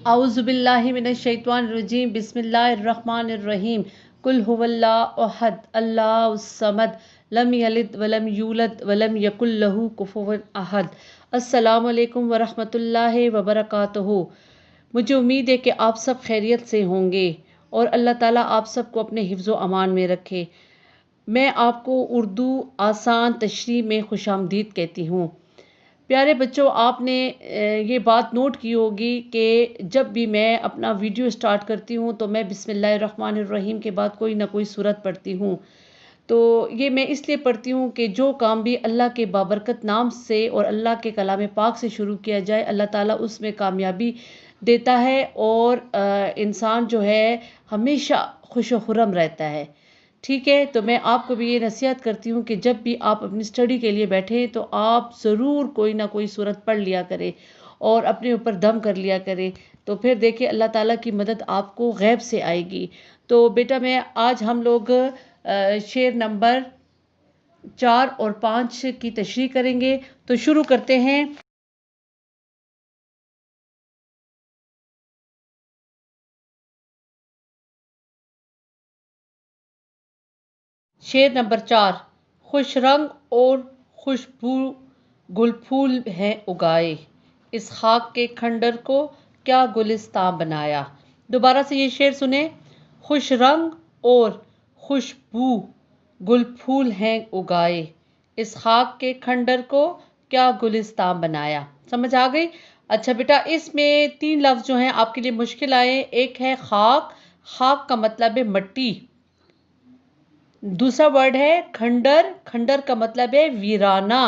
आउज़ुबिल्लाहि मिनश्शैतानिर्रजीम बिस्मिल्लाहिर्रहमानिर्रहीम कुल हुवल्लाहु अहद अल्लाहुस्समद लम यलिद वलम यूलद वलम यकुल लहू कुफुवन अहद। अस्सलामु अलैकुम वरहमतुल्लाहि वबरकातुहू। मुझे उम्मीद है कि आप सब खैरियत से होंगे और अल्लाह ताला आप सबको अपने हिफ्ज़ व अमान में रखे। मैं आपको उर्दू आसान तशरीह में खुशामदीद कहती हूँ। प्यारे बच्चों, आपने ये बात नोट की होगी कि जब भी मैं अपना वीडियो स्टार्ट करती हूँ तो मैं बिस्मिल्लाहिर्रहमानिर्रहीम के बाद कोई ना कोई सूरत पढ़ती हूँ। तो ये मैं इसलिए पढ़ती हूँ कि जो काम भी अल्लाह के बाबरकत नाम से और अल्लाह के कलाम पाक से शुरू किया जाए, अल्लाह ताला उसमें कामयाबी देता है और इंसान जो है हमेशा खुश व खुर्रम रहता है। ठीक है, तो मैं आपको भी ये नसीहत करती हूँ कि जब भी आप अपनी स्टडी के लिए बैठें तो आप ज़रूर कोई ना कोई सूरत पढ़ लिया करें और अपने ऊपर दम कर लिया करें। तो फिर देखिए अल्लाह ताला की मदद आपको गैब से आएगी। तो बेटा मैं आज हम लोग शेर नंबर 4 और 5 की तशरीह करेंगे। तो शुरू करते हैं। शेर नंबर 4। खुश रंग और खुशबू गुल फूल हैं उगाए, इस खाक के खंडर को क्या गुलिस्तां बनाया। दोबारा से ये शेर सुने। खुश रंग और खुशबू गुल फूल हैं उगाए, इस खाक के खंडर को क्या गुलिस्तां बनाया। समझ आ गई? अच्छा बेटा, इसमें 3 लफ्ज़ जो हैं आपके लिए मुश्किल आए। एक है खाक, खाक का मतलब है मट्टी। दूसरा वर्ड है खंडर, खंडर का मतलब है वीराना।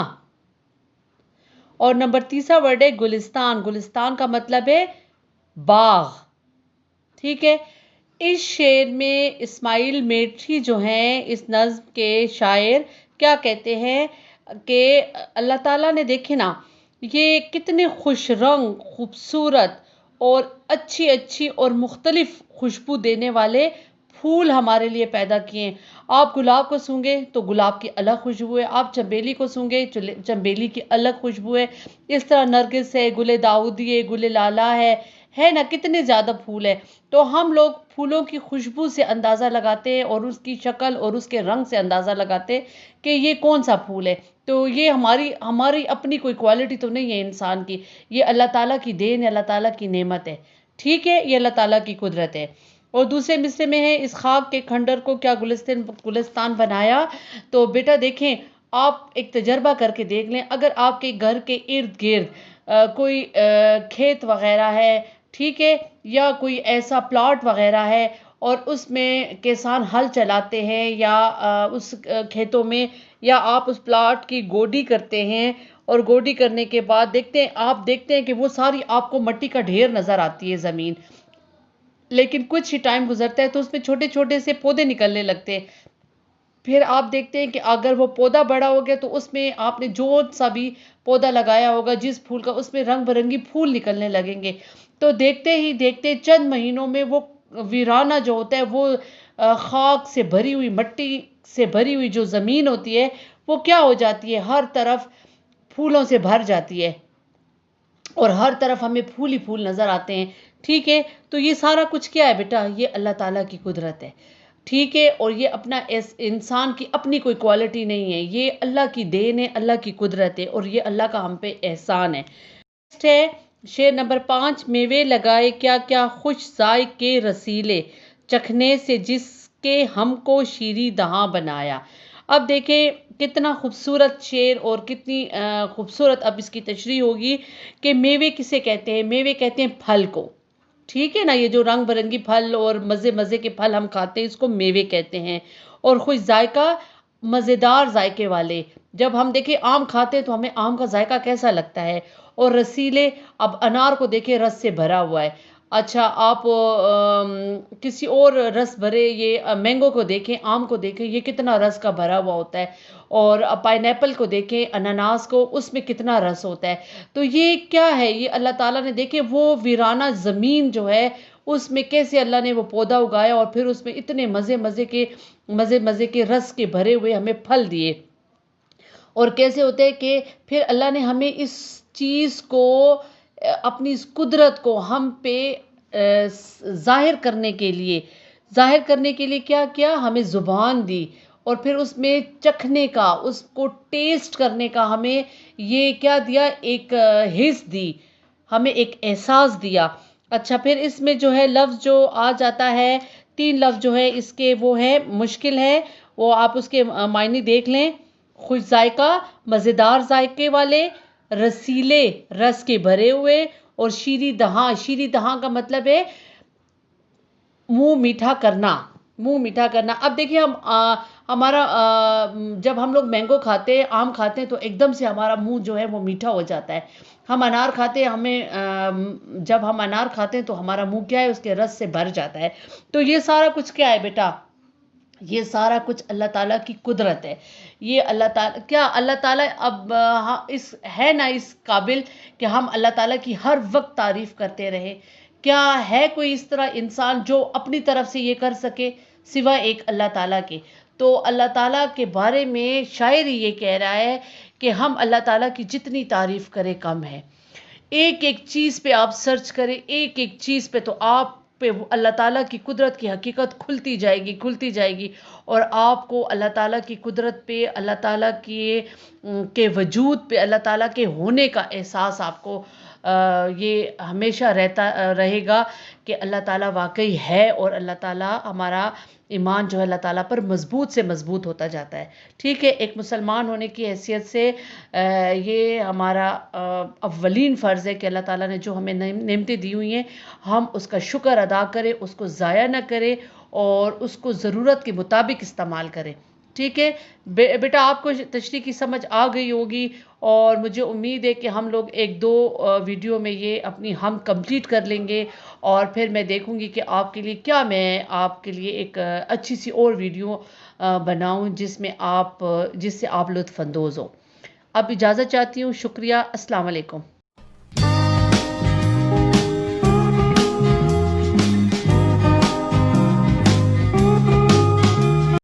और नंबर तीसरा वर्ड है गुलिस्तान, गुलिस्तान का मतलब है बाग। ठीक है, इस शेर में इस्माइल मेठी जो हैं इस नज़्म के शायर क्या कहते हैं कि अल्लाह ताला ने देखे ना ये कितने खुश रंग, खूबसूरत और अच्छी अच्छी और मुख्तलिफ खुशबू देने वाले फूल हमारे लिए पैदा किए। आप गुलाब को सूंघे तो गुलाब की अलग खुशबू है, आप चंबेली को सूंघे चंबेली की अलग खुशबू है। इस तरह नरगिस है, गुले दाऊदी है, गुले लाला है ना, कितने ज़्यादा फूल है। तो हम लोग फूलों की खुशबू से अंदाज़ा लगाते हैं और उसकी शक्ल और उसके रंग से अंदाज़ा लगाते हैं कि ये कौन सा फूल है। तो ये हमारी हमारी अपनी कोई क्वालिटी तो नहीं है इंसान की, ये अल्लाह ताला की देन है, अल्लाह ताला की नेमत है। ठीक है, ये अल्लाह ताला की कुदरत है। और दूसरे मिसरे में है इस खाक के खंडर को क्या गुलिस्तान बनाया। तो बेटा देखें, आप एक तजर्बा करके देख लें, अगर आपके घर के इर्द गिर्द कोई खेत वगैरह है, ठीक है, या कोई ऐसा प्लॉट वगैरह है और उसमें किसान हल चलाते हैं या उस खेतों में, या आप उस प्लॉट की गोडी करते हैं और गोडी करने के बाद देखते हैं कि वो सारी आपको मिट्टी का ढेर नज़र आती है ज़मीन। लेकिन कुछ ही टाइम गुजरता है तो उसमें छोटे छोटे से पौधे निकलने लगते हैं। फिर आप देखते हैं कि अगर वो पौधा बड़ा हो गया तो उसमें आपने जो सा भी पौधा लगाया होगा जिस फूल का, उसमें रंग बिरंगी फूल निकलने लगेंगे। तो देखते ही देखते चंद महीनों में वो वीराना जो होता है वो खाक से भरी हुई, मिट्टी से भरी हुई जो ज़मीन होती है वो क्या हो जाती है, हर तरफ फूलों से भर जाती है और हर तरफ हमें फूल ही फूल नज़र आते हैं। ठीक है, तो ये सारा कुछ क्या है बेटा, ये अल्लाह ताला की कुदरत है। ठीक है, और ये अपना इंसान की अपनी कोई क्वालिटी नहीं है, ये अल्लाह की देन है, अल्लाह की कुदरत है और ये अल्लाह का हम पे एहसान है। नेक्स्ट है शेर नंबर 5। मेवे लगाए क्या क्या खुश जायके रसीले, चखने से जिसके हमको शीरी दहां बनाया। अब देखें कितना खूबसूरत शेर और कितनी खूबसूरत अब इसकी तशरीह होगी कि मेवे किसे कहते हैं। मेवे कहते हैं फल को। ठीक है ना, ये जो रंग बिरंगी फल और मज़े मज़े के फल हम खाते हैं इसको मेवे कहते हैं। और खुश जायका, मज़ेदार जायके वाले। जब हम देखें आम खाते हैं तो हमें आम का जायका कैसा लगता है। और रसीले, अब अनार को देखें रस से भरा हुआ है। अच्छा, आप किसी और रस भरे ये मैंगो को देखें, आम को देखें, ये कितना रस का भरा हुआ होता है। और पाइनएप्पल को देखें, अनानास को, उसमें कितना रस होता है। तो ये क्या है, ये अल्लाह ताला ने देखे वो वीराना ज़मीन जो है उसमें कैसे अल्लाह ने वो पौधा उगाया और फिर उसमें इतने मज़े मज़े के रस के भरे हुए हमें फल दिए। और कैसे होते हैं कि फिर अल्लाह ने हमें इस चीज़ को اپنی اس قدرت کو ہم پہ ظاہر کرنے کے لیے کیا کیا ہمیں زبان دی، اور پھر اس میں چکھنے کا، اس کو ٹیسٹ کرنے کا ہمیں یہ کیا دیا، ایک حس دی، ہمیں ایک احساس دیا۔ اچھا، پھر اس میں جو ہے لفظ جو آ جاتا ہے، 3 لفظ جو ہے اس کے وہ ہے مشکل ہے، وہ آپ اس کے معنی دیکھ لیں: خوش ذائقہ، مزیدار ذائقے والے، رسیلے، رس کے بھرے ہوئے، اور شیریں دہاں۔ شیریں دہاں کا مطلب ہے منہ میٹھا کرنا، منہ میٹھا کرنا۔ اب دیکھیے ہمارا جب ہم لوگ مینگو کھاتے ہیں، آم کھاتے ہیں، تو ایک دم سے ہمارا منہ جو ہے وہ میٹھا ہو جاتا ہے۔ ہم انار کھاتے ہیں، جب ہم انار کھاتے ہیں تو ہمارا منہ کیا ہے، اس کے رس سے بھر جاتا ہے۔ تو یہ سارا کچھ کیا ہے بیٹا؟ یہ سارا کچھ اللہ تعالیٰ کی قدرت ہے۔ یہ اللہ تعالیٰ کیا، اللہ تعالیٰ اب اس ہے نا اس قابل کہ ہم اللہ تعالیٰ کی ہر وقت تعریف کرتے رہیں؟ کیا ہے کوئی اس طرح انسان جو اپنی طرف سے یہ کر سکے سوائے ایک اللہ تعالیٰ کے؟ تو اللہ تعالیٰ کے بارے میں شاعر یہ کہہ رہا ہے کہ ہم اللہ تعالیٰ کی جتنی تعریف کریں کم ہے۔ ایک ایک چیز پہ آپ سرچ کریں، ایک ایک چیز پہ، تو آپ پہ اللہ تعالیٰ کی قدرت کی حقیقت کھلتی جائے گی، اور آپ کو اللہ تعالیٰ کی قدرت پہ، اللہ تعالیٰ کے وجود پہ، اللہ تعالیٰ کے ہونے کا احساس آپ کو یہ ہمیشہ رہے گا کہ اللہ تعالیٰ واقعی ہے، اور اللہ تعالیٰ ہمارا ایمان جو ہے اللہ تعالیٰ پر مضبوط سے مضبوط ہوتا جاتا ہے۔ ٹھیک ہے، ایک مسلمان ہونے کی حیثیت سے یہ ہمارا اولین فرض ہے کہ اللہ تعالیٰ نے جو ہمیں نعمتیں دی ہوئی ہیں، ہم اس کا شکر ادا کریں، اس کو ضائع نہ کریں، اور اس کو ضرورت کے مطابق استعمال کریں۔ ٹھیک ہے بیٹا، آپ کو تشریح کی سمجھ آ گئی ہوگی، اور مجھے امید ہے کہ ہم لوگ 1-2 ویڈیو میں یہ اپنی ہم کمپلیٹ کر لیں گے، اور پھر میں دیکھوں گی کہ آپ کے لیے کیا میں آپ کے لیے ایک اچھی سی اور ویڈیو بناؤں جس سے آپ لطف اندوز ہو۔ اب اجازت چاہتی ہوں، شکریہ، السلام علیکم۔